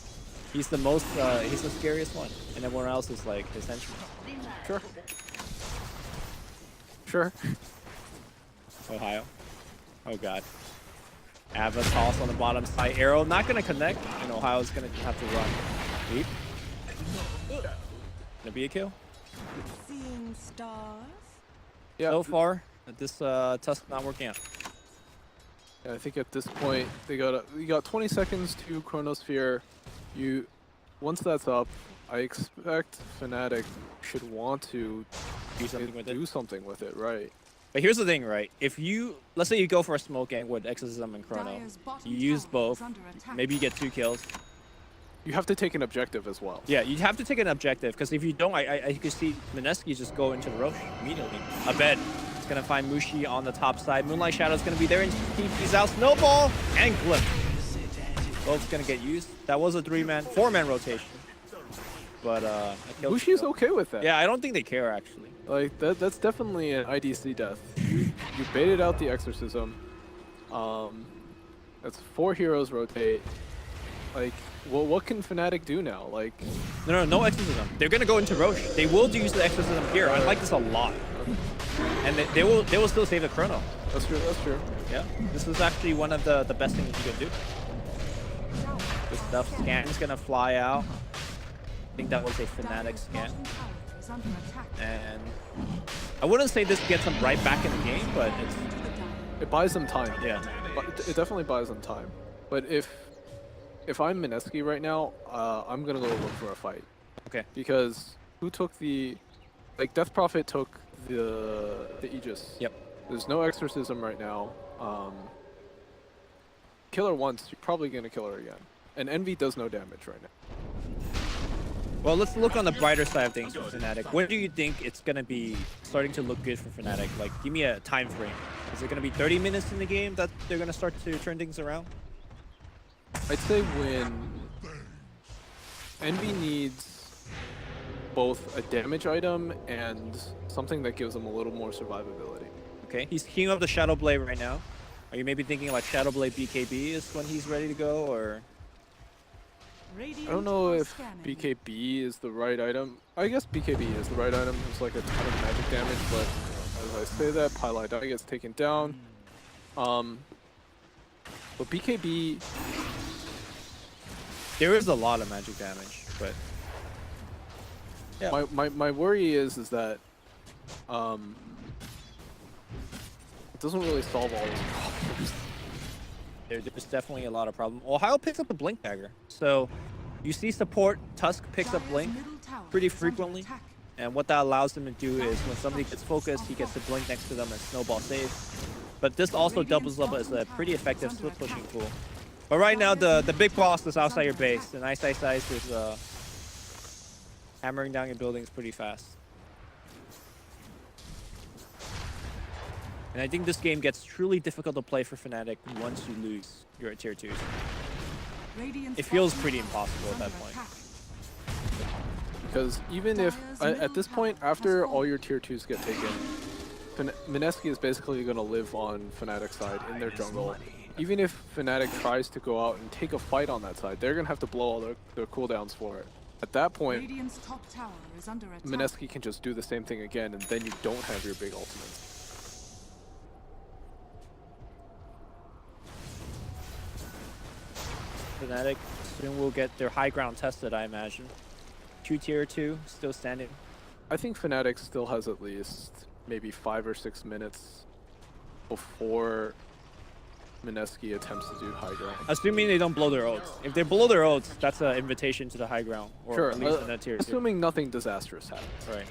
the most, he's the scariest one. And everyone else is like his henchmen. Sure. Sure. Ohio. Oh god. Ava toss on the bottom side. Arrow not gonna connect, and Ohio's gonna have to run. Leap. Gonna be a kill. Seeing stars. Yeah. So far, this Tusk not working out. Yeah, I think at this point you got 20 seconds to Chronosphere. Once that's up, I expect Fnatic should want to Do something with it. do something with it, right? But here's the thing, right? If you, let's say you go for a smoke gang with Exorcism and Chrono, you use both, maybe you get 2 kills. You have to take an objective as well. Yeah, you have to take an objective, because if you don't, I could see Mineski just go into the Roche immediately. Abed is going to find Mushi on the top side. Moonlight Shadow's going to be there, and he's out. Snowball and Glyph. Both going to get used. That was a 4-man rotation. But Mushi's okay with that. Yeah, I don't think they care, actually. Like, that's definitely an IDC death. You baited out the Exorcism. That's 4 heroes rotate. Like, well, what can Fnatic do now? Like, No Exorcism. They're gonna go into Roche. They will use the Exorcism here. I like this a lot. And they will still save the Chrono. That's true. That's true. Yeah, this is actually one of the best things you can do. This stuff. Scan's gonna fly out. I think that was a Fnatic scan. And I wouldn't say this gets them right back in the game, but It buys them time. yeah. It definitely buys them time. But if I'm Mineski right now, I'm gonna go look for a fight. Okay. Because who took the, like, Death Prophet took the Aegis. Yep. There's no Exorcism right now. Kill her once, you're probably gonna kill her again. And Envy does no damage right now. Well, let's look on the brighter side of things for Fnatic. When do you think it's gonna be starting to look good for Fnatic? Like, give me a time frame. Is it gonna be 30 minutes in the game that they're gonna start to turn things around? I'd say when Envy needs both a damage item and something that gives them a little more survivability. Okay, he's queuing up the Shadow Blade right now. Are you maybe thinking like Shadow Blade BKB is when he's ready to go, or? I don't know if BKB is the right item. I guess BKB is the right item. It's like a ton of magic damage, but as I say that, Pylai Dai gets taken down. But BKB... There is a lot of magic damage, but... Yeah. My worry is that it doesn't really solve all these problems. There's definitely a lot of problems. Ohio picks up the Blink Dagger. So you see support, Tusk picks up Blink pretty frequently. And what that allows him to do is when somebody gets focused, he gets to Blink next to them and snowball save. But this also doubles up as a pretty effective split pushing tool. But right now the big boss is outside your base, and Ice is hammering down your buildings pretty fast. And I think this game gets truly difficult to play for Fnatic once you lose your tier 2s. It feels pretty impossible at that point. Because even if, at this point, after all your tier 2s get taken, Mineski is basically going to live on Fnatic's side in their jungle. Even if Fnatic tries to go out and take a fight on that side, they're going to have to blow all their cooldowns for it. At that point, Mineski can just do the same thing again, and then you don't have your big ultimates. Fnatic soon will get their high ground tested, I imagine. 2 tier 2 still standing. I think Fnatic still has at least maybe 5 or 6 minutes before Mineski attempts to do high ground. Assuming they don't blow their ults. If they blow their ults, that's an invitation to the high ground, or Sure, at least in that tier 2. Assuming nothing disastrous happens. Right.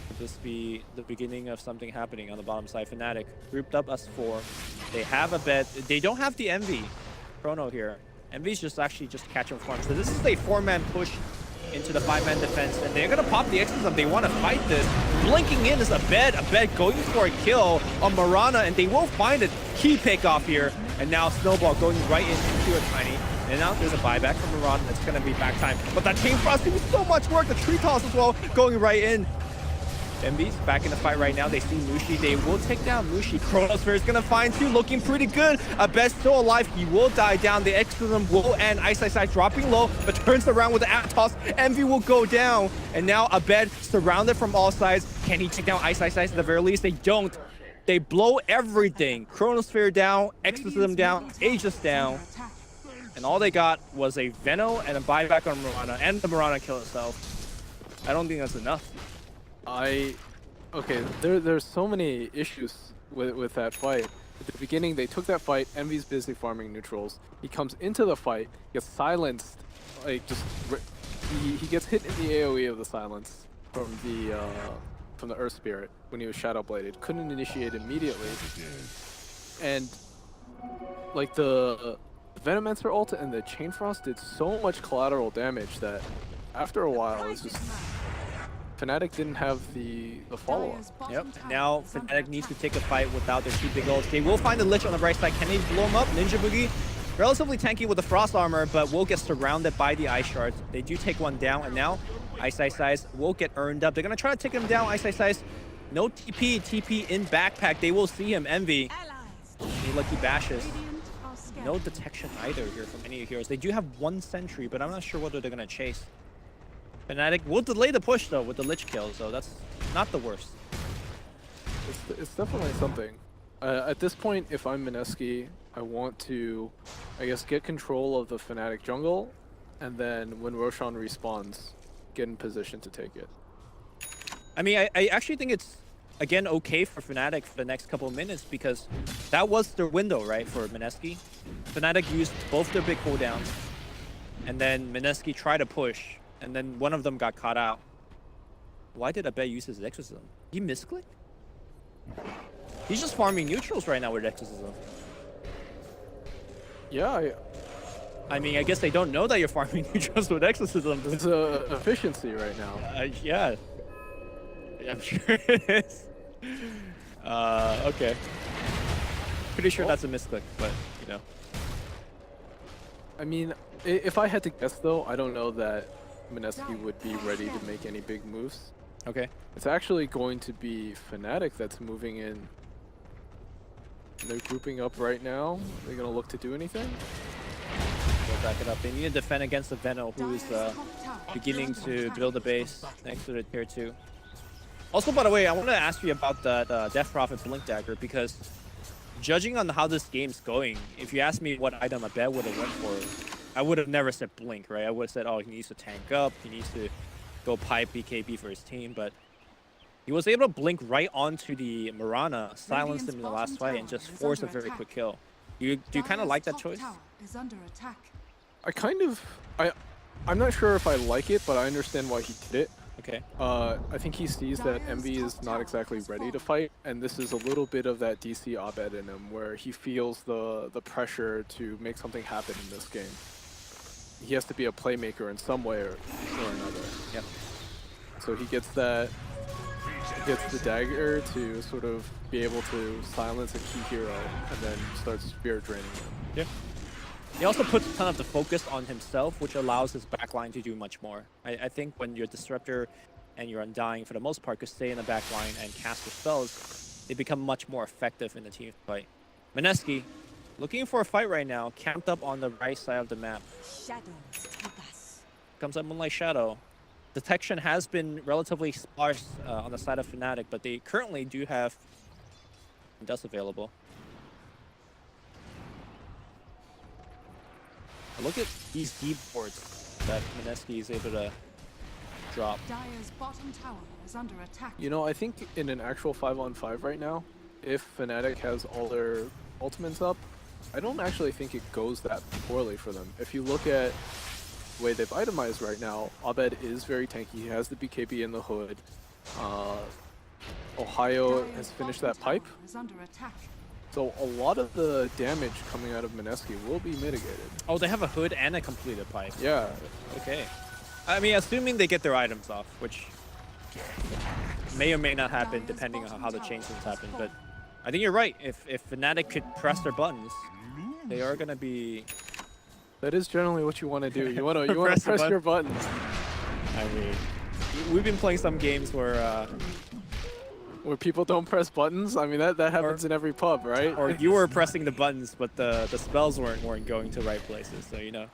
Could this be the beginning of something happening on the bottom side? Fnatic grouped up as 4. They have a bet. They don't have the Envy Chrono here. Envy's just catching farm. So this is a 4-man push into the 5-man defense, and they're gonna pop the Exorcism. They want to fight this. Blinking in is Abed going for a kill on Mirana, and they will find a key pick off here. And now Snowball going right into a Tiny. And now there's a buyback from Mirana. That's gonna be back time. But that Chain Frost doing so much work. The Tree Toss as well going right in. Envy's back in the fight right now. They see Mushi. They will take down Mushi. Chronosphere is going to find 2, looking pretty good. Abed still alive. He will die down. The Exorcism will end. Ice dropping low, but turns around with the Atos. Envy will go down. And now Abed surrounded from all sides. Can he take down Ice at the very least? They don't. They blow everything. Chronosphere down. Exorcism down. Aegis down. And all they got was a Veno and a buyback on Mirana. And the Mirana kill itself. I don't think that's enough. Okay, there's so many issues with that fight. At the beginning, they took that fight. Envy's busy farming neutrals. He comes into the fight, gets silenced, like he gets hit in the AOE of the silence from the Earth Spirit when he was Shadow Bladed. Couldn't initiate immediately, and like the Venomancer ult and the Chain Frost did so much collateral damage that after a while it's just. Fnatic didn't have the follow-up. Yep. Now Fnatic needs to take a fight without their 2 big ults. They will find the Lich on the right side. Can they blow him up? Ninja Boogie, relatively tanky with the Frost Armor, but will get surrounded by the Ice Shards. They do take one down, and now Ice will get earned up. They're going to try to take him down. Ice. No TP in backpack. They will see him. Envy. Any lucky bashes. No detection either here from any heroes. They do have 1 sentry, but I'm not sure whether they're going to chase. Fnatic will delay the push though with the Lich kill, so that's not the worst. It's definitely something. At this point, if I'm Mineski, I want to, I guess, get control of the Fnatic jungle, and then when Roshan respawns, get in position to take it. I mean, I actually think it's, again, okay for Fnatic for the next couple of minutes, because that was their window, right, for Mineski. Fnatic used both their big cooldowns, and then Mineski tried to push, and then one of them got caught out. Why did Abed use his Exorcism? He misclicked? He's just farming neutrals right now with Exorcism. Yeah, I mean, I guess they don't know that you're farming neutrals with Exorcism. It's efficiency right now. Yeah. I'm sure it is. Okay. Pretty sure that's a misclick, but, you know. I mean, if I had to guess though, I don't know that Mineski would be ready to make any big moves. Okay. It's actually going to be Fnatic that's moving in. They're grouping up right now. They're going to look to do anything? stack it up. They need to defend against the Veno, who's beginning to build a base next to the tier 2. Also, by the way, I want to ask you about that Death Prophet Blink Dagger, because judging on how this game's going, if you ask me what item Abed would have went for, I would have never said Blink, right? I would have said, oh, he needs to tank up, he needs to go pipe BKB for his team, but he was able to blink right onto the Mirana, silence him in the last fight, and just force a very quick kill. Do you kind of like that choice? I kind of, I'm not sure if I like it, but I understand why he did it. Okay. I think he sees that Envy is not exactly ready to fight, and this is a little bit of that DC Abed in him, where he feels the pressure to make something happen in this game. He has to be a playmaker in some way or another. Yep. So he gets that. He gets the dagger to sort of be able to silence a key hero, and then start spirit draining him. Yeah. He also puts a ton of the focus on himself, which allows his backline to do much more. I think when you're Disruptor and you're Undying, for the most part, could stay in the backline and cast your spells, they become much more effective in the team fight. Mineski, looking for a fight right now, camped up on the right side of the map. Comes up Moonlight Shadow. Detection has been relatively sparse on the side of Fnatic, but they currently do have Dust available. Look at these deep boards that Mineski is able to drop. Dire's bottom tower is under attack. You know, I think in an actual 5-on-5 right now, if Fnatic has all their ultimates up, I don't actually think it goes that poorly for them. If you look at the way they've itemized right now, Abed is very tanky. He has the BKB in the hood. Ohio has finished that pipe. So a lot of the damage coming out of Mineski will be mitigated. Oh, they have a hood and a completed pipe. Yeah. Okay. I mean, assuming they get their items off, which may or may not happen depending on how the changes happen. But I think you're right. If Fnatic could press their buttons, they are gonna be. That is generally what you want to do. You want to press your buttons. I mean, we've been playing some games where people don't press buttons. I mean, that happens in every pub, right? Or you were pressing the buttons, but the spells weren't going to right places. So you know.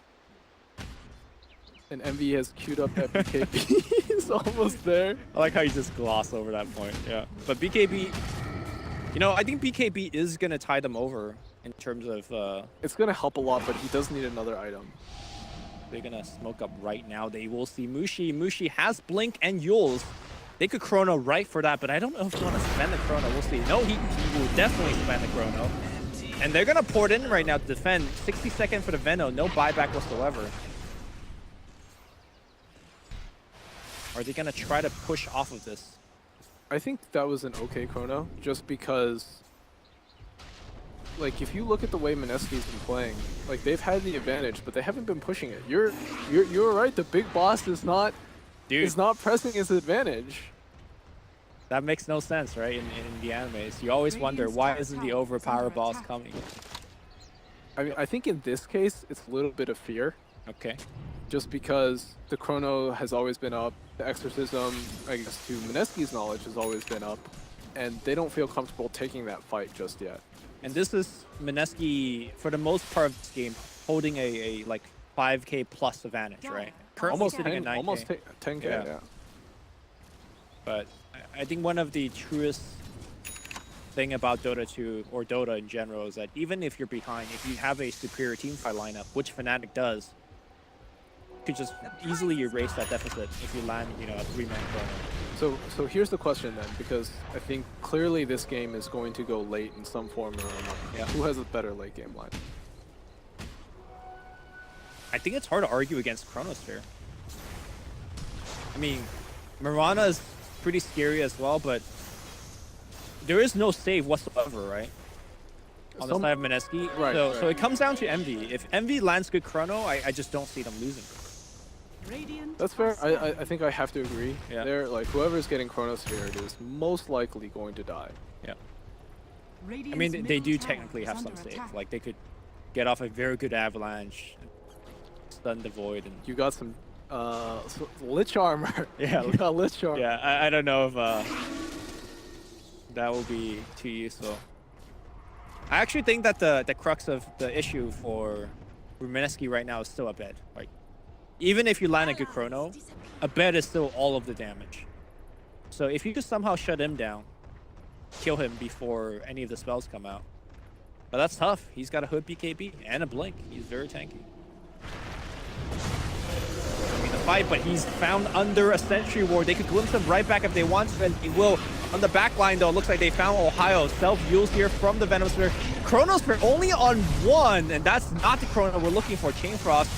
And Envy has queued up that BKB. He's almost there. I like how you just gloss over that point. Yeah. But BKB, you know, I think BKB is gonna tie them over in terms of. It's gonna help a lot, but he does need another item. They're gonna smoke up right now. They will see Mushi. Mushi has Blink and Yules. They could Chrono right for that, but I don't know if they want to spend the Chrono. We'll see. No, he will definitely spend the Chrono. And they're gonna pour it in right now to defend. 60 seconds for the Veno, no buyback whatsoever. Are they gonna try to push off of this? I think that was an okay Chrono, just because, like, if you look at the way Mineski's been playing, like, they've had the advantage, but they haven't been pushing it. You're right. The big boss is not pressing his advantage. That makes no sense, right? In the animes, you always wonder why isn't the overpowered boss coming? I mean, I think in this case, it's a little bit of fear. Okay. Just because the Chrono has always been up, the Exorcism, I guess to Mineski's knowledge, has always been up, and they don't feel comfortable taking that fight just yet. And this is Mineski, for the most part of this game, holding a like 5k plus advantage, right? Currently Almost sitting 10, at 9k. almost 10k, yeah. But I think one of the truest thing about Dota 2, or Dota in general, is that even if you're behind, if you have a superior teamfight lineup, which Fnatic does, you could just easily erase that deficit if you land, you know, a 3-man Chrono. So here's the question then, because I think clearly this game is going to go late in some form or another. Yeah. Who has a better late game line? I think it's hard to argue against Chronosphere. I mean, Mirana is pretty scary as well, but there is no save whatsoever, right? On the side of Mineski. Right, So it comes down to Envy. If Envy lands good Chrono, I just don't see them losing. That's fair. I think I have to agree. Yeah. They're like, whoever's getting Chronosphere is most likely going to die. Yeah. I mean, they do technically have some save. Like, they could get off a very good Avalanche, stun the Void, and You got some Lich armor. Yeah. You got Lich armor. yeah, I don't know if that will be too useful. I actually think that the crux of the issue for Mineski right now is still a bed. Like, even if you land a good chrono, a bed is still all of the damage. So if you could somehow shut him down, kill him before any of the spells come out. But that's tough. He's got a hood BKB and a blink. He's very tanky. I mean, the fight, but he's found under a sentry ward. They could glimpse him right back if they want to, and they will. On the back line, though, it looks like they found Ohio. Self-Yules here from the Venom Sphere. Chronosphere only on one, and that's not the Chrono we're looking for. Chain Frost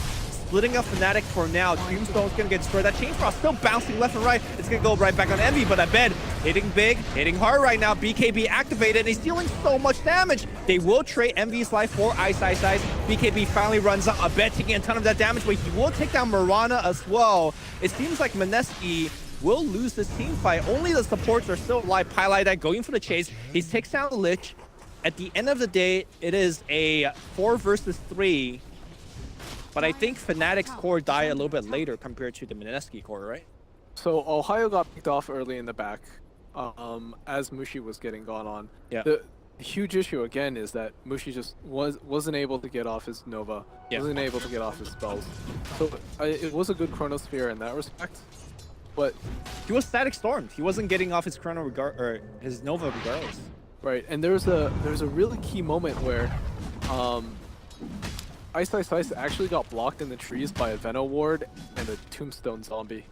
splitting up Fnatic for now. Tombstone's gonna get destroyed. That Chain Frost still bouncing left and right. It's gonna go right back on Envy, but I bet hitting big, hitting hard right now. BKB activated, and he's dealing so much damage. They will trade Envy's life for Ice. BKB finally runs up. I bet taking a ton of that damage, but he will take down Mirana as well. It seems like Mineski will lose this team fight. Only the supports are still alive. Pylite going for the chase. He takes down the Lich. At the end of the day, it is a 4 versus 3. But I think Fnatic's core died a little bit later compared to the Mineski core, right? So Ohio got picked off early in the back, as Mushi was getting gone on. Yeah. The huge issue again is that Mushi just wasn't able to get off his Nova, wasn't able to get off his spells. So it was a good Chronosphere in that respect, but he was static stormed. He wasn't getting off his Chrono or his Nova regardless. right. And there was a really key moment where Ice actually got blocked in the trees by a Veno ward and a Tombstone zombie.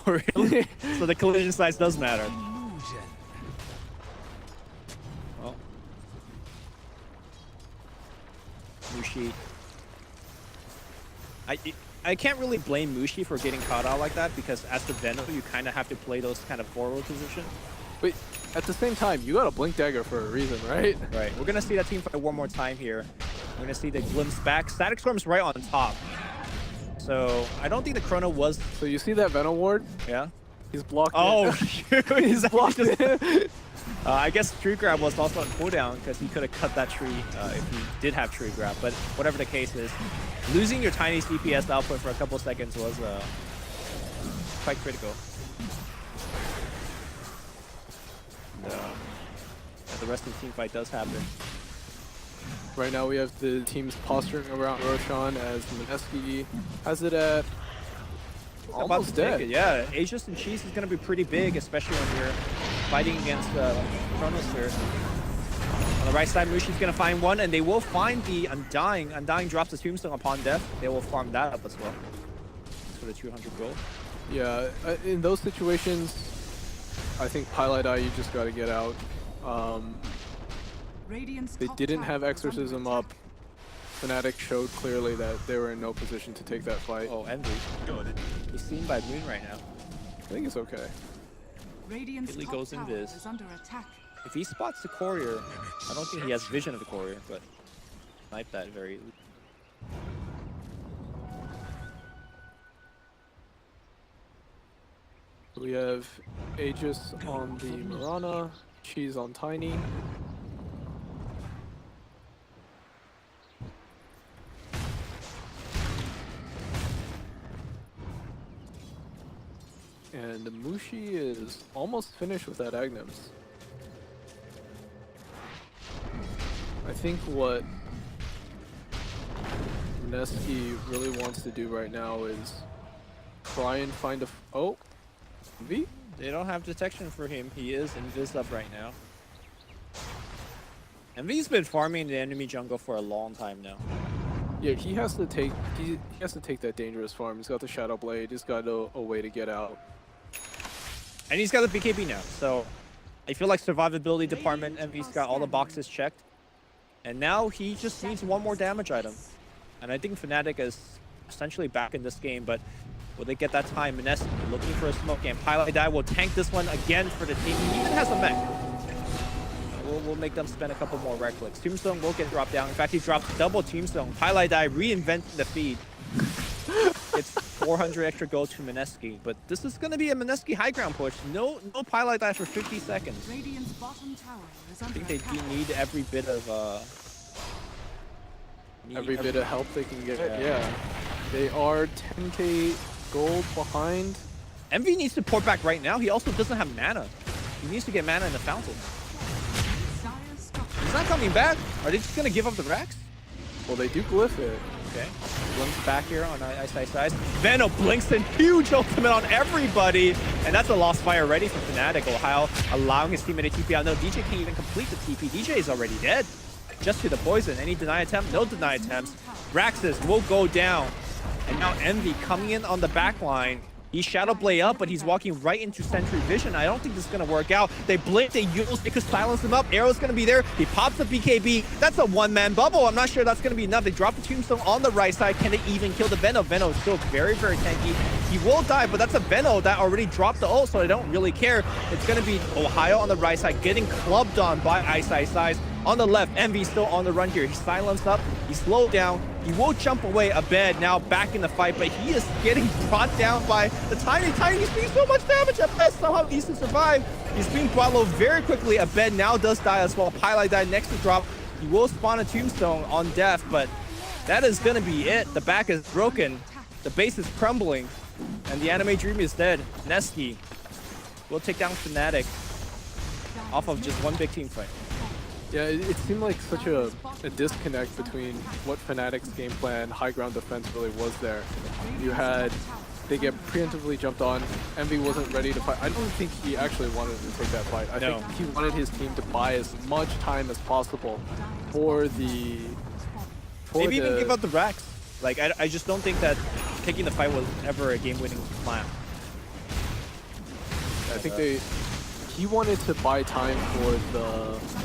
Really? So the collision size does matter. Well, Mushi. I can't really blame Mushi for getting caught out like that, because as the Veno, you kind of have to play those kind of forward positions. But at the same time, you got a Blink Dagger for a reason, right? Right. We're gonna see that team fight one more time here. We're gonna see the glimpse back. Static Storm's right on top. So I don't think the Chrono was. So you see that Veno ward? Yeah. He's blocked. Oh, shoot. He's blocked it. I guess Tree Grab was also on cooldown because he could have cut that tree if he did have Tree Grab. But whatever the case is, losing your tiny CPS output for a couple seconds was quite critical. And, the rest of the team fight does happen. Right now we have the teams posturing around Roshan as Mineski has it at almost dead. Yeah, Aegis and Cheese is going to be pretty big, especially when you're fighting against Chronosphere. On the right side, Mushi's going to find one, and they will find the Undying. Undying drops the Tombstone upon death. They will farm that up as well for the 200 gold. Yeah, in those situations, I think Pylite you just got to get out. They didn't have Exorcism up. Fnatic showed clearly that they were in no position to take that fight. Oh, Envy. He's seen by Moon right now. I think it's okay. Italy goes invis. If he spots the courier, I don't think he has vision of the courier, but snipe that very. We have Aegis on the Mirana, Cheese on Tiny. And Mushi is almost finished with that Agnes. I think what Mineski really wants to do right now is try and find a... Oh! V? They don't have detection for him. He is invis up right now. And V's been farming the enemy jungle for a long time now. Yeah, he has to take that dangerous farm. He's got the Shadow Blade. He's got a way to get out. And he's got the BKB now, so I feel like survivability department, Envy's got all the boxes checked. And now he just needs one more damage item. And I think Fnatic is essentially back in this game, but will they get that time? Mineski looking for a smoke game. Pylite will tank this one again for the team. He even has a mech. We'll make them spend a couple more rec clicks. Tombstone will get dropped down. In fact, he drops double Tombstone. Pylite reinventing the feed. It's 400 extra gold to Mineski, but this is going to be a Mineski high ground push. No Pylite for 50 seconds. I think they do need every bit of every bit of help they can get. Yeah. They are 10k gold behind. Envy needs to port back right now. He also doesn't have mana. He needs to get mana in the fountain. He's not coming back. Are they just going to give up the racks? Well, they do glyph it. Okay. Blinks back here on Ice. Veno blinks in, huge ultimate on everybody. And that's a lost fight already from Fnatic. Ohio allowing his teammate to TP out. No, DJ can't even complete the TP. DJ is already dead. Just to the poison. Any deny attempt? No deny attempts. Raxus will go down. And now Envy coming in on the back line. He Shadow Blade up, but he's walking right into Sentry Vision. I don't think this is going to work out. They blink, they use, they could silence him up. Arrow's going to be there. He pops the BKB. That's a one-man bubble. I'm not sure that's going to be enough. They drop the Tombstone on the right side. Can they even kill the Veno? Veno is still very, very tanky. He will die, but that's a Veno that already dropped the ult, so I don't really care. It's going to be Ohio on the right side getting clubbed on by Ice. On the left, Envy still on the run here. He's silenced up. He's slowed down. He will jump away a bit now back in the fight, but he is getting brought down by the Tiny. He's doing so much damage at best. Somehow he's to survive. He's being brought low very quickly. A bed now does die as well. Pylai died next to drop. He will spawn a Tombstone on death, but that is going to be it. The back is broken. The base is crumbling, and the Anime Dream is dead. Mineski will take down Fnatic off of just one big team fight. Yeah, it seemed like such a disconnect between what Fnatic's game plan, high ground defense really was there. You had, they get preemptively jumped on, Envy wasn't ready to fight. I don't think he actually wanted to take that fight. I think he wanted his team to buy as much time as possible for the... Maybe even give up the racks. Like, I just don't think that taking the fight was ever a game-winning plan. I think he wanted to buy time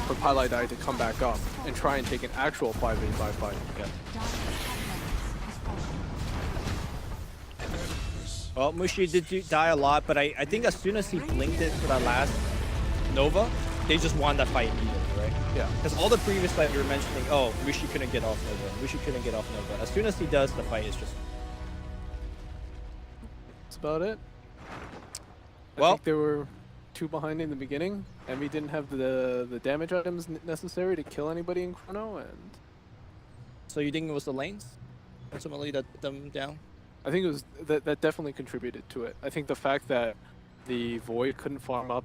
for Pylai Dai to come back up and try and take an actual 5v5 fight. Yeah. Well, Mushi did die a lot, but I think as soon as he blinked it for that last Nova, they just won that fight immediately, right? Yeah. Because all the previous fight we were mentioning, oh, Mushi couldn't get off Nova. Mushi couldn't get off Nova. As soon as he does, the fight is just... That's about it. Well, I think there were 2 behind in the beginning. Envy didn't have the damage items necessary to kill anybody in Chrono, and so you think it was the lanes ultimately that put them down? I think it was that definitely contributed to it. I think the fact that the Void couldn't farm up